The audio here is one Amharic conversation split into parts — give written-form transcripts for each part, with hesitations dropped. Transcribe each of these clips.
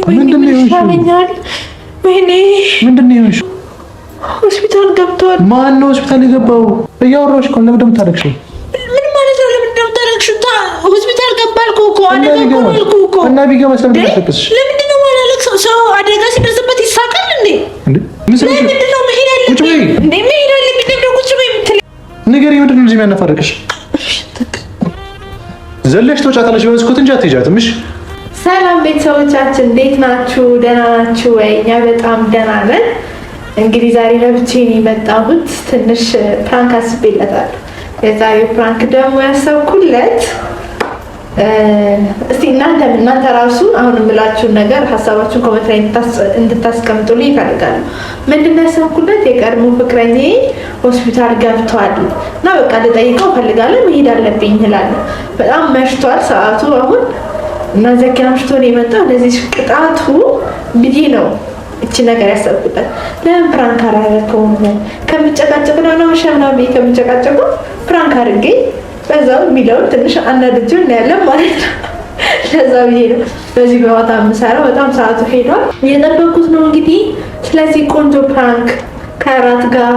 ምንድነው ይሻለኛል? ወይኔ ምንድነው? ሆስፒታል ገብቷል። ማን ነው ሆስፒታል የገባው? እያወራሁሽ እኮ ለምን እንደምታለቅሽው? ምን ማለት ነው? ለምን እንደምታለቅሽው? ሆስፒታል ገባልኩ እኮ አደጋ ቆልኩ እኮ እና ቢገባስ ለምን ታለቅሽሽ? ለምንድን ነው የማላለቅሰው? ሰው አደጋ ሲደርስበት ይሳቃል እንዴ? ለምንድን ነው መሄድ ያለብኝ? እንዴ መሄድ ያለብኝ ደግሞ ቁጭ በይ የምትለኝ? ንገሪኝ፣ ምንድን ነው እንደዚህ የሚያነፋርቅሽ? ዘለሽ ተወጫታለሽ በመስኮት እንጂ አትሄጃትም። እሺ ሰላም ቤተሰቦቻችን እንዴት ናችሁ? ደህና ናችሁ ወይ? እኛ በጣም ደህና ነን። እንግዲህ ዛሬ ለብቻዬን የመጣሁት ትንሽ ፕራንክ አስቤለታለሁ። የዛሬው ፕራንክ ደግሞ ያሰብኩለት እስቲ እናንተ ራሱ አሁን የምላችሁን ነገር ሀሳባችሁን ኮሜንት ላይ እንድታስቀምጡልኝ ይፈልጋሉ። ምንድን ነው ያሰብኩለት? የቀድሞ ፍቅረኛዬ ሆስፒታል ገብቷል እና በቃ ልጠይቀው እፈልጋለሁ፣ መሄድ አለብኝ እላለሁ። በጣም መሽቷል ሰዓቱ አሁን እና ዘኪያ አምሽቶ ነው የመጣው። እንደዚህ ቅጣቱ ብዬ ነው እቺ ነገር ያሰብኩበት። ለምን ፕራንክ አላደረከውም? ከምጨቃጨቅ ነው ሸምናቤ ከምጨቃጨቁ ፕራንክ አድርጌ በዛው የሚለውን ትንሽ አናድጄው እናያለን ማለት ነው። ለዛ ብዬ ነው በዚህ በዋታ የምሰራው። በጣም ሰዓቱ ሄዷል፣ እየጠበኩት ነው እንግዲህ። ስለዚህ ቆንጆ ፕራንክ ከራት ጋር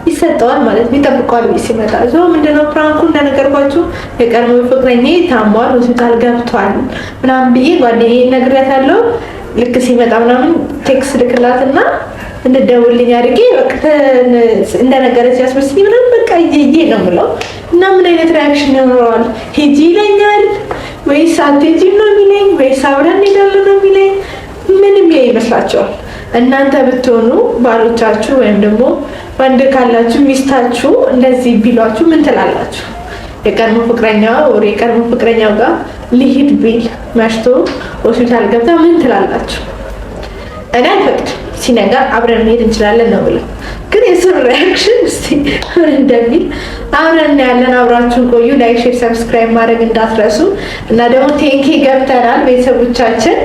ይሰጠዋል ማለት ነው። ይጠብቀዋል ቤት ሲመጣ። ምንድነው ፕራንኩ? እንደነገርኳችሁ የቀድሞ ፍቅረኛዬ ታሟል፣ ሆስፒታል ገብቷል ምናምን ብዬ ጓደኛዬ ነግሬያታለሁ። ልክ ሲመጣ ምናምን ቴክስት ልክላትና እንደደውልኝ አድርጌ በቃ እንደነገረች ያስመስልኝ ምናምን በቃ እየዬ ነው የምለው። እና ምን አይነት ሪያክሽን ይኖረዋል? ሂጂ ይለኛል ወይስ አትሄጂም ነው የሚለኝ? ወይስ አብረን እንሄዳለን ነው የሚለኝ? ምንም ይመስላችኋል? እናንተ ብትሆኑ ባሎቻችሁ ወይም ደግሞ ወንድ ካላችሁ ሚስታችሁ እንደዚህ ቢሏችሁ ምን ትላላችሁ? የቀድሞ ፍቅረኛዋ ወሬ የቀድሞ ፍቅረኛው ጋር ሊሂድ ቢል መሽቶ ሆስፒታል ገብታ ምን ትላላችሁ? እኔ አልፈቅድም፣ ሲነጋ አብረን መሄድ እንችላለን ነው ብለው። ግን የሱን ሪያክሽን እስቲ ምን እንደሚል አብረን እናያለን። አብራችሁን ቆዩ። ላይክ፣ ሼር፣ ሰብስክራይብ ማድረግ እንዳትረሱ። እና ደግሞ ቴንኬ ገብተናል ቤተሰቦቻችን፣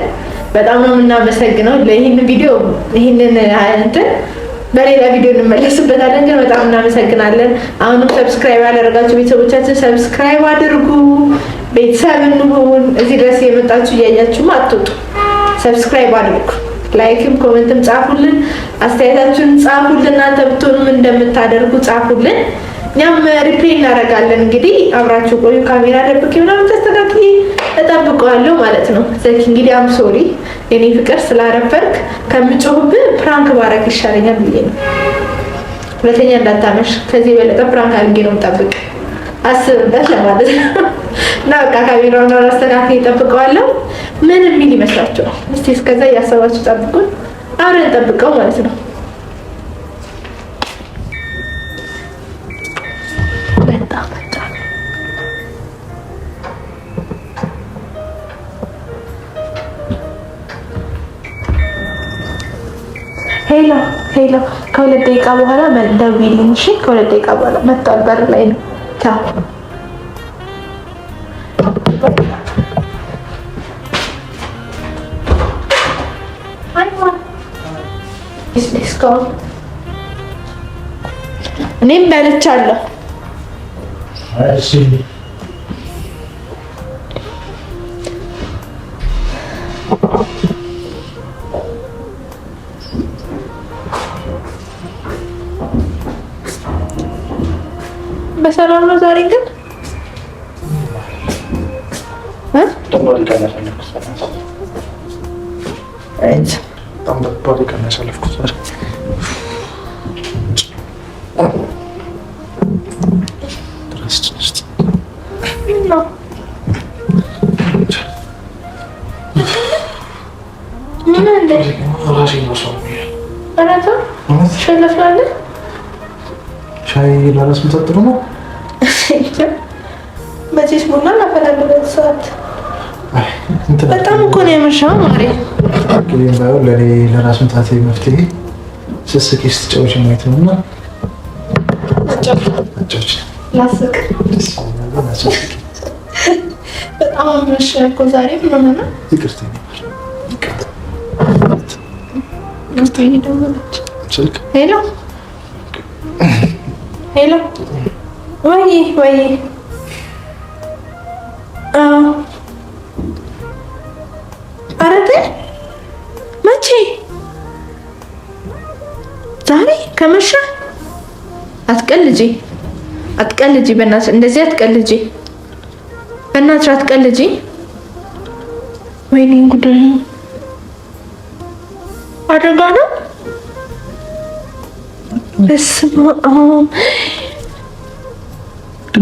በጣም ነው የምናመሰግነው። ለይህንን ቪዲዮ ይህንን እንትን በሌላ ቪዲዮ እንመለስበታለን። ግን በጣም እናመሰግናለን። አሁንም ሰብስክራይብ ያደረጋችሁ ቤተሰቦቻችን ሰብስክራይብ አድርጉ፣ ቤተሰብ እንሁን። እዚህ ድረስ የመጣችሁ እያያችሁም አትወጡ፣ ሰብስክራይብ አድርጉ። ላይክም ኮሜንትም ጻፉልን፣ አስተያየታችሁን ጻፉልን። እናንተ ብትሆኑ ምን እንደምታደርጉ ጻፉልን፣ እኛም ሪፕሌይ እናደርጋለን። እንግዲህ አብራችሁ ቆዩ። ካሜራ ደብቄ ምናምን ተስተካክዬ እጠብቀዋለሁ ማለት ነው። ዘኪ እንግዲህ አም ሶሪ የኔ ፍቅር ስላረፈርክ ከምጮህብህ ፕራንክ ባረግ ይሻለኛል ብዬ ነው። ሁለተኛ እንዳታመሽ፣ ከዚህ የበለጠ ፕራንክ አድርጌ ነው የምጠብቅ። አስብበት ለማለት ነው። እና በቃ ካሜራውን አስተካክዬ እጠብቀዋለሁ። ምን የሚል ይመስላችኋል? እስቲ እስከዛ እያሰባችሁ ጠብቁን፣ አብረን እንጠብቀው ማለት ነው። ሄሎ ሄሎ፣ ከሁለት ደቂቃ በኋላ ደውይልኝ እሺ? ከሁለት ደቂቃ በኋላ መጥቷል፣ በር ላይ ነው። ቻው። እኔም በልቻለሁ። በሰላም ነው ዛሬ ግን ሻይ ለራስ ምጠጥሩ ነው። በዚህ ቡና እናፈላለበት ሰዓት በጣም እኮ ነው የምሻው ማሪ። ግን ባው ለራስ ምታቴ መፍትሄ ስስቂ ስትጫወች ማየት ነውና አጫውች ላስቅ በጣም ምሽ እኮ ዛሬ ምን ሆነ? ይቅርታ ደወለች። ሄሎ ሄሎ፣ ወይ ኧረ ተይ ከመሸ አትቀልጂ፣ በእናትሽ እንደዚህ አትቀልጂ፣ በእናትሽ አትቀልጂ። ወይኔ ጉዳይ አደጋ ነው። በስመ አብ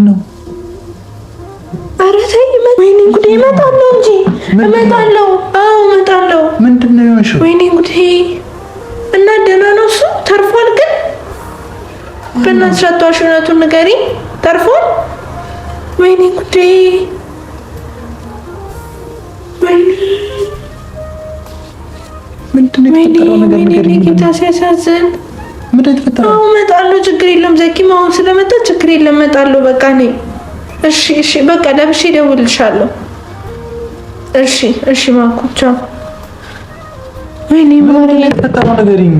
ነው። ኧረ ተይ፣ ወይኔ ጉዳይ እመጣለሁ እንጂ እመጣለሁ። አዎ እመጣለሁ። ምንድን ነው የሆንሽው? ወይኔ ጉዳይ እና ደህና ነው እሱ ተርፏል። ግን በእናትሽ አትዋሽ፣ እውነቱን ንገሪኝ። ተርፏል? ወይኔ ጉዳይ ምንድን ነው የተፈጠረው ነገር ንገሪኝ። ጌታ ሲያሳዝን። ምንድን ነው የተፈጠረው? አዎ እመጣለሁ፣ ችግር የለም። ዘኪም አሁን ስለመጣ ችግር የለም፣ እመጣለሁ። በቃ እኔ እሺ፣ በቃ ለብሼ እደውልልሻለሁ። እሺ ማኩቻ። ወይኔ ምንድን ነው የተፈጠረው ንገሪኝ።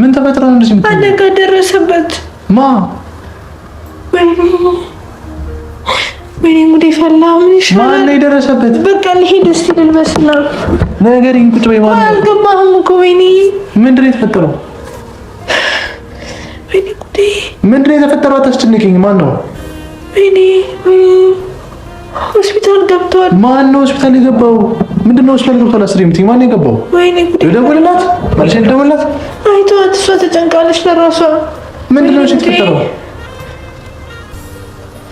ምን ተፈጥሮ ነው እንደዚህ? አደጋ ደረሰበት። ወይኔ ጉዴ ፈላ። ምን ይሻላል? ማን ነው የደረሰበት? በቃ ልሄድ እስቲ ልልበስና ንገሪኝ። ቁጭ በይ። ማን ነው? አልገባህም እኮ። ወይኔ ምንድን ነው የተፈጠረው? ወይኔ ጉዴ ምንድን ነው የተፈጠረው? አታስጨንቂኝ። ማን ነው? ወይኔ ሆስፒታል ገብቷል። ማን ነው ሆስፒታል የገባው? ምንድን ነው ሆስፒታል ገብቷል? አስሪምቲ ማን ነው የገባው? ወይኔ ጉዴ ልደውልላት? መልሼ ልደውልላት? አይተዋት፣ እሷ ተጨንቃለች ለራሷ። ምንድን ነው የተፈጠረው?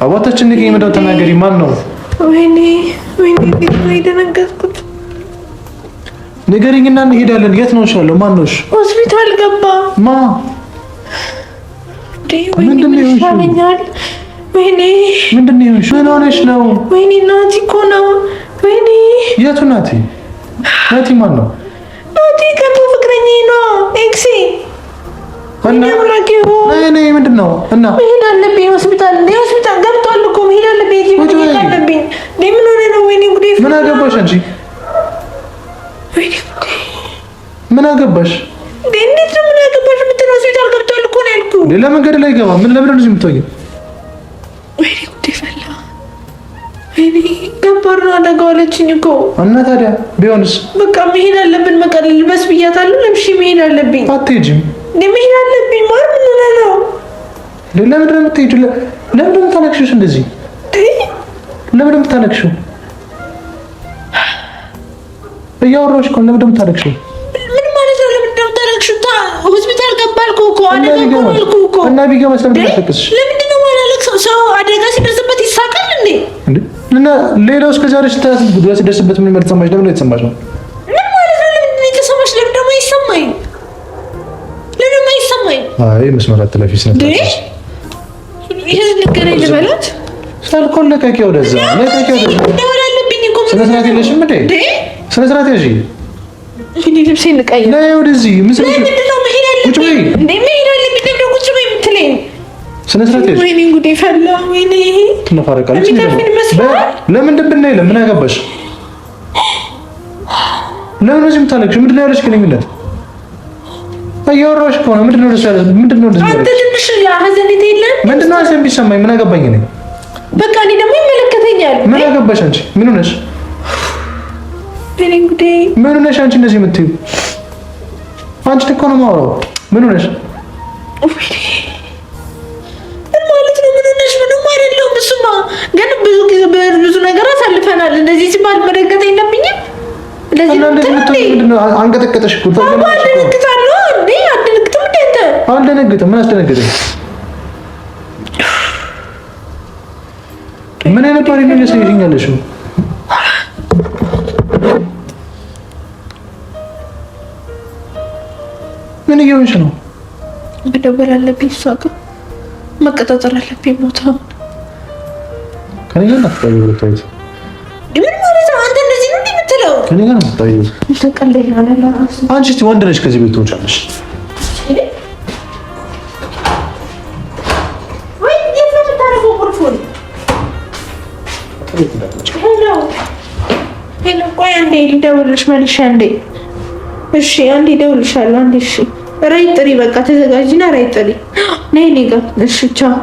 አባታችን ንገሪኝ። ምንድን ነው ተናገሪ። ማን ነው? ወይኔ ደነገጥኩት። ንገሪኝና እንሄዳለን። የት ነው ያለው? ማን ነው? ሆስፒታል ገባ። ምንድን ነው ይሻለኛል? ወይኔ ምንድን ነው? ምን ሆነሽ ነው? ወይኔ ናቲ እኮ ነው። ወይኔ የቱ ናቲ? ናቲ ማን ነው? ናቲ ከቶ ፍቅረኛዬ ነው። ኤክሲ እና ምንድን ነው? እና መሄድ አለብኝ ሆስፒታል ገብቷል እኮ መሄድ አለብኝ። ምን ሆነ ነው? ወይኔ ጉዴ። ምን አገባሽ አንቺ? ወይኔ ጉዴ። ምን አገባሽ? እንዴት ነው ምን አገባሽ የምትለው? ሆስፒታል ገብቷል እኮ ነው ያልኩህ። ሌላ መንገድ ላይ ገባ። ምን ለምን ነው የምትወጊው? ወይኔ ጉዴ ፈላ። ወይኔ ገባር ነው አደጋው አለችኝ እኮ። እና ታዲያ ቢሆንስ? በቃ መሄድ አለብን። በቃ ልበስ ብያታለሁ። ለብሼ መሄድ አለብኝ። አትሄጂም? መሄድ አለብኝ። ማር ምን ሆነ ነው? ለምንድን ነው የምትሄጂው? ለምንድን ነው የምታለቅሺው? እንደዚህ ለምንድን ነው የምታለቅሺው? እያወራሁሽ እኮ ለምንድን ነው የምታለቅሺው? ምን ማለት ነው? ለምንድን ነው የምታለቅሺው? ሆስፒታል ገባ አልኩህ እኮ። አደጋ እኮ ነው አልኩህ እኮ። እና ቢገባስ ለምንድን ነው የምታለቅሺው? ለምንድን ነው የማላለቅሰው? ሰው አደጋ ሲደርስበት ይሳቃል እንዴ? እና ሌላው እስከ ዛሬ ጉዳት ሲደርስበት ምን ተሰማሽ? ለምን ነው የተሰማሽ ነው? ምን ማለት ነው? ለምንድን ነው የተሰማሽ? ለምን ደግሞ አይሰማኝ? አይ መስመር አትለፊ። ይሄ ነገር ልበላት ሳልኮን ለቀቂ ወደዛ ደወል አለብኝ እኮ። ስነ ስርዓት የለሽም እንዴ? ስነ ስርዓት ያዢ። እኔ ልብሴን ልቀይር። ነይ ወደዚህ። ምንድን ነው መሄድ አለብኝ እንዴ? መሄድ አለብኝ። ደግሞ ቁጭ በይ የምትለኝ? ስነ ስርዓት ያዢ። ወይኔ ጉዴ ፈላ። ወይኔ ትነፋረቃለች። ለምንድን ብናይ ለምን አገባሽ? ለምን ነው የምታለቅሽው? ምንድን ነው ያለሽ ግንኙነት? እያወራሁሽ እኮ ነው። ምንድን ነው ደስ ምንድን ነው? አንተ ትንሽ ሀዘኔታ የለም? ምንድን ነው ሀዘን ቢሰማኝ ምን አገባኝ እኔ? በቃ እኔ ደግሞ ይመለከተኛል። ምን አገባሽ አንቺ? ምን ሆነሽ? እኔ ጉዴ ምን ሆነሽ አንቺ እንደዚህ የምትይው? አንቺ እኮ ነው የማወራው። ምን ሆነሽ? ምን ማለት ነው? ምን ሆነሽ? ምንም አይደለሁም። እሱማ ግን ብዙ ነገር አሳልፈናል። እንደዚህ ሲባል መደገጥ የለብኝም። አንቀጠቀጠሽ እኮ። አደነግጣለሁ እንዴ? አደነግጥም እንዴ? አልደነግጥም። ምን አስደነገጠኝ? ምን አይነት ባሪ ነው ያሳየኛለሽ? ምን እየሆንሽ ነው? መደወል አለብኝ። እሷ ጋር መቀጣጠር አለብኝ ቦታውን። ከኔ ጋር ናፍቃለሁ። ምን ማለት ነው? አንተ እንደዚህ ነው የምትለው? ከኔ ጋር ነው ታዩ። ተቀልደኝ አለ ለራሱ። አንቺ እስቲ ወንድ ነሽ፣ ከዚህ ቤት ትወጫለሽ። ወይ የት ነው የምታደርገው? ቁልፉን ሄሎ፣ ቆይ አንዴ ልደውልልሽ መልሼ። አንዴ እሺ፣ አንዴ እደውልልሻለሁ። አንዴ እሺ። ራይት ጥሪ፣ በቃ ተዘጋጂና ራይት ጥሪ። ነይ እኔ ጋር። እሺ፣ ቻው።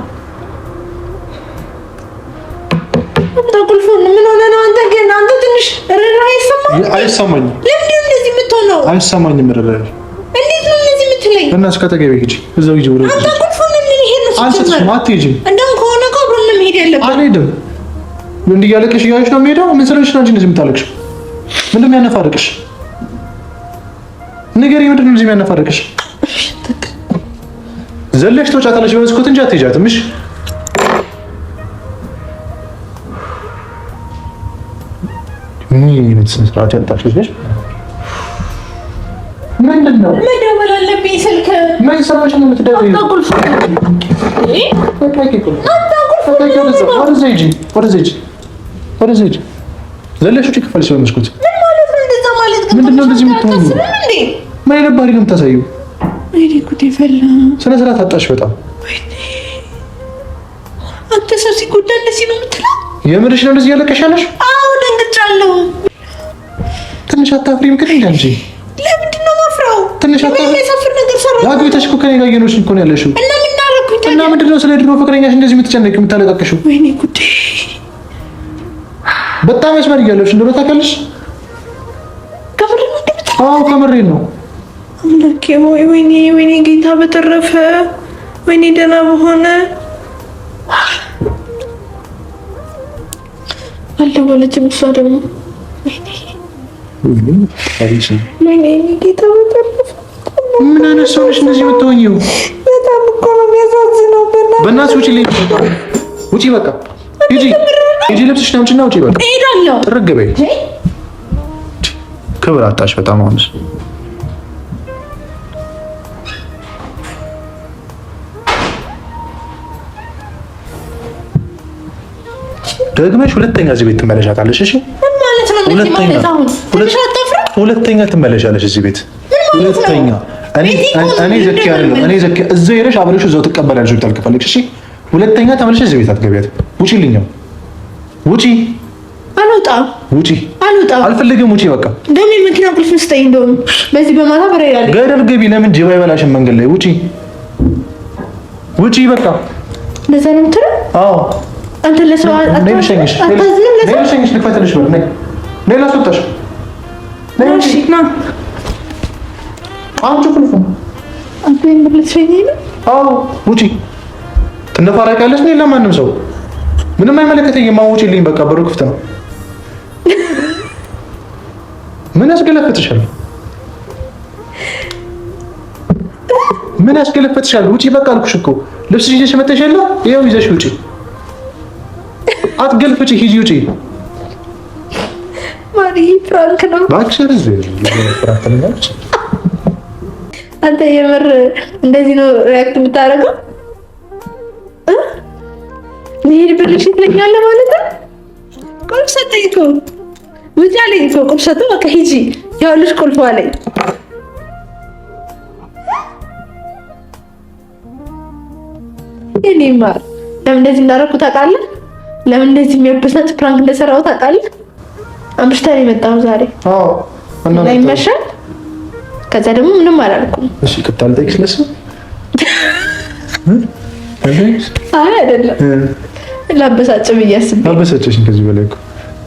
ቁልፉን ምን ሆነ ነው? አንተ ግን አንተ ትንሽ ርህራሄ አይሰማህም? አይሰማኝም። ለምንድን ነው እንደዚህ የምትሆነው? አይሰማኝም ርህራሄ። እንዴት ነው እንደዚህ የምትለኝ? እናስ ከተገቢ ሂጂ፣ እዛው ሂጂ። ወደ አንተ ቁልፉን ምን ይሄን ነው አልሰጥሽም፣ አትሄጂም። እንደውም ከሆነ እኮ አብረን ነው መሄድ ያለብን። አልሄድም። እንዲህ እያለቅሽ እያለሽ ነው የምሄደው። ምን ስለሽ ነው እንጂ እንደዚህ የምታለቅሽው? ምንድን ነው የሚያነፋርቅሽ? ንገሪኝ፣ ምንድን ነው እንደዚህ የሚያነፋርቅሽ? ዘለሽ ተወጫታለሽ በመስኮት እንጂ አትሄጃትም። እሺ ምን ስራት ያጣሽሽ ነሽ? ምንድን ነው መደወል አለብኝ ስልክ ምን ሰራሽ ነው የምትደውይው? ዘለሽ ውጪ ክፈልሽ በመስኮት ምን ማለት ነው? እንደዛ ማለት ግን ምንድን ነው እንደዚህ የምትሆኚው? ምን አይነት ባህሪ ነው የምታሳይው? ወይኔ ጉዴ ፈላ። ስነ ስርዓት አጣሽ በጣም። አንተ ሰው ሲጎዳ እንደዚህ ነው የምትለው? የምርሽ ነው እንደዚህ ያለቀሽ ያለሽ? አዎ ደንግጫለሁ። ትንሽ አታፍሪም ግን እንዴ? አንቺ ለምንድን ነው ማፍራው? ትንሽ አታፍሪ። የሚያሳፍር ነገር ሰራ። ያግቢተሽ እኮ ከኔ ጋር እየኖርሽ እኮ ነው ያለሽው። እና ምን አደረኩኝ ታዲያ? እና ምንድን ነው ስለ ድሮ ፍቅረኛሽ እንደዚህ የምትጨነቂው የምታለቃቅሽው? ወይኔ ጉዴ በጣም መስመር እያለሽ እንደሆነ ታውቂያለሽ። ከምሬ ነው እንደምታ? አዎ ከምሬ ነው። አምላኬ ሆይ ወይኔ ወይኔ ጌታ በተረፈ ወይኔ ደህና በሆነ አልደወለችም እሷ ደግሞ ወይኔ ጌታ በተረፈ ምን አይነት ሰው ነሽ እንደዚህ የምትሆኚው? በጣም እኮ ነው የሚያሳዝነው። በእናትሽ ውጪ ልኝ ውጪ በቃ ሂጂ ሂጂ ልብስሽን አምጪና ውጪ በቃ እሄዳለሁ። ጥርግ በይ። ክብር አጣሽ በጣም አሁንስ ደግመሽ ሁለተኛ እዚህ ቤት ትመለሻታለሽ። እሺ ምን ማለት ነው? ሁለተኛ ትመለሻለሽ እዚህ ቤት ሁለተኛ። እኔ ዘኪ አይደለም እኔ ዘኪ እዛው ሄደሽ አብረሽ እዛው ትቀበላለሽ ብታል ከፈለግሽ። እሺ ሁለተኛ ተመለሽ እዚህ ቤት አትገቢያት። ውጪልኝ፣ ውጪ። አልወጣም። ውጪ። አልወጣም። አልፈልግም። ውጪ በቃ። እንደውም የመኪና ቁልፍ ስጠኝ። እንደውም በዚህ በማታ በረያለሁ። ገደል ግቢ። ለምን ጅብ አይበላሽም መንገድ ላይ? ውጪ፣ ውጪ በቃ። እንደዛ ነው የምትለው? አዎ አንተ ለሰው አታዝንም። ለሸኝሽ ልክፈትልሽ ነው ነይ ሌላ ሱጣሽ ነይ ና አንቺ ቁልፉ አንተ የምልሽኝ ነው። አዎ ውጪ። ትነፋረቂያለሽ ነው ለማንም ሰው ምንም አይመለከተኝም። ውጪልኝ በቃ በሩ ክፍት ነው። ምን ያስገለፍትሻል? ምን ያስገለፍትሻል? ውጪ በቃ አልኩሽ እኮ። ልብስሽ ይዘሽ መጥተሽ የለ ይኸው ይዘሽ ውጪ። አትገልፍጪ፣ ሂጂ ውጪ። ማሪ ፍራንክ ነው ባክሽር ፍራንክ ነው። አንተ የምር እንደዚህ ነው ሪአክት የምታደርገው? ልሄድ ብልሽ ትለኛለህ ማለት ነው? ቁልፍ ሰጠኝ እኮ ውጪ አለኝ እኮ ቁልፍ ሰጠኝ። በቃ ሂጂ ያውልሽ ቁልፍ አለኝ። የኔ ማር ለምን እንደዚህ እንዳደረኩ ታውቃለህ? ለምን እንደዚህ የሚያበሳጭ ፕራንክ እንደሰራው ታውቃለህ? አምሽተን የመጣው ዛሬ። አዎ እና ይመሻል። ከዛ ደግሞ ምንም አላልኩም። እሺ ከታል ጠይቅሽ ለሱ አይ አይደለም ላበሳጭ ብያስብ አበሳጭሽ። ከዚህ በላይ እኮ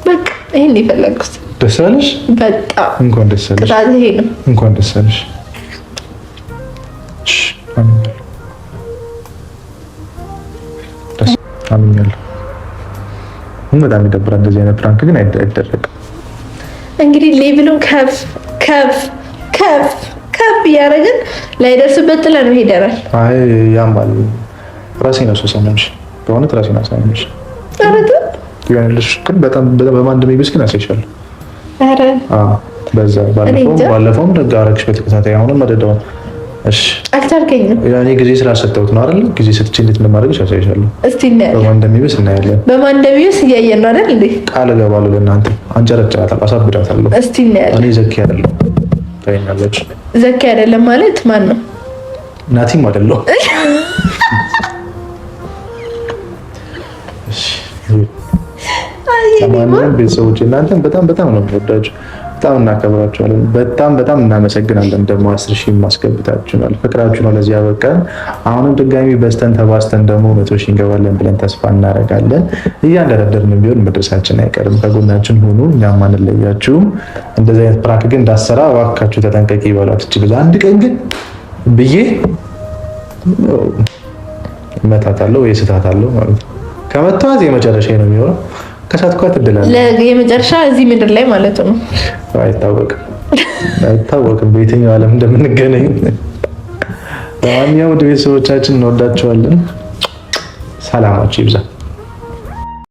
በቃ ይሄን የፈለግኩት። ደስ አለሽ? በጣም እንኳን ደስ አለሽ። ከዛ ይሄ ነው እንኳን ደስ አለሽ። አምኛለሁ። በጣም ይደብራል። እንደዚህ አይነት ፕራንክ ግን አይደረግም። እንግዲህ ሌቭሉን ከፍ ከፍ ከፍ ከፍ እያደረግን ላይደርስበት ጥለን ሄደናል። አይ ያምባል። ራሴን አሳሳምሽ በእውነት ራሴን አሳሳምሽ። አረጋ ይሆንልሽ ግን በጣም በማን እንደሚብስ ግን አሳይሻለሁ። አረ በዛ ባለፈውም ደግ አደረግሽ በተከታታይ አሁንም መደዳው። እሺ አክታርከኝ ያኔ ጊዜ ስላሰጠሁት ነው አይደል? ጊዜ ሰጥቼ እንዴት እንደማደርግሽ አሳይሻለሁ። እስቲ እናያለን። በማን እንደሚብስ እናያለን። በማን እንደሚብስ እያየን ነው አይደል እንዴ? ቃል እገባለሁ ለእናንተ አንጨረጭራታለሁ፣ አሳብዳታለሁ። እስቲ እናያለን። እኔ ዘኪ አይደለም ታይኛለች። ዘኪ አይደለም ማለት ማን ነው? ናቲም አይደለም። እሺ ለማንኛውም ቤተሰቦች እናንተን በጣም በጣም ነው የምወዳችሁ። በጣም እናከብራችኋለን። በጣም እናመሰግናለን። ደግሞ 10 ሺህ ማስገብታችኋል። ፍቅራችሁ ነው ለዚህ ያበቃን። አሁንም ድጋሚ በስተን ተባስተን ደግሞ 100 ሺህ እንገባለን ብለን ተስፋ እናደርጋለን። እያንደረደርን ቢሆን መድረሳችን አይቀርም። ከጎናችን ሁኑ፣ እኛም አንለያችሁም። እንደዚህ አይነት ፕራንክ ግን እንዳሰራ እባካችሁ ተጠንቀቂ ይበሏት። አንድ ቀን ግን ብዬ እመታታለሁ ወይ ስታታለሁ ማለት ነው። ከመታወት የመጨረሻ ነው የሚሆነው። ከሳትኳት እድላለሁ የመጨረሻ እዚህ ምድር ላይ ማለት ነው። አይታወቅም በየትኛው ዓለም እንደምንገናኝ። ለማንኛውም ውድ ቤተሰቦቻችን እንወዳቸዋለን። ሰላማችሁ ይብዛ።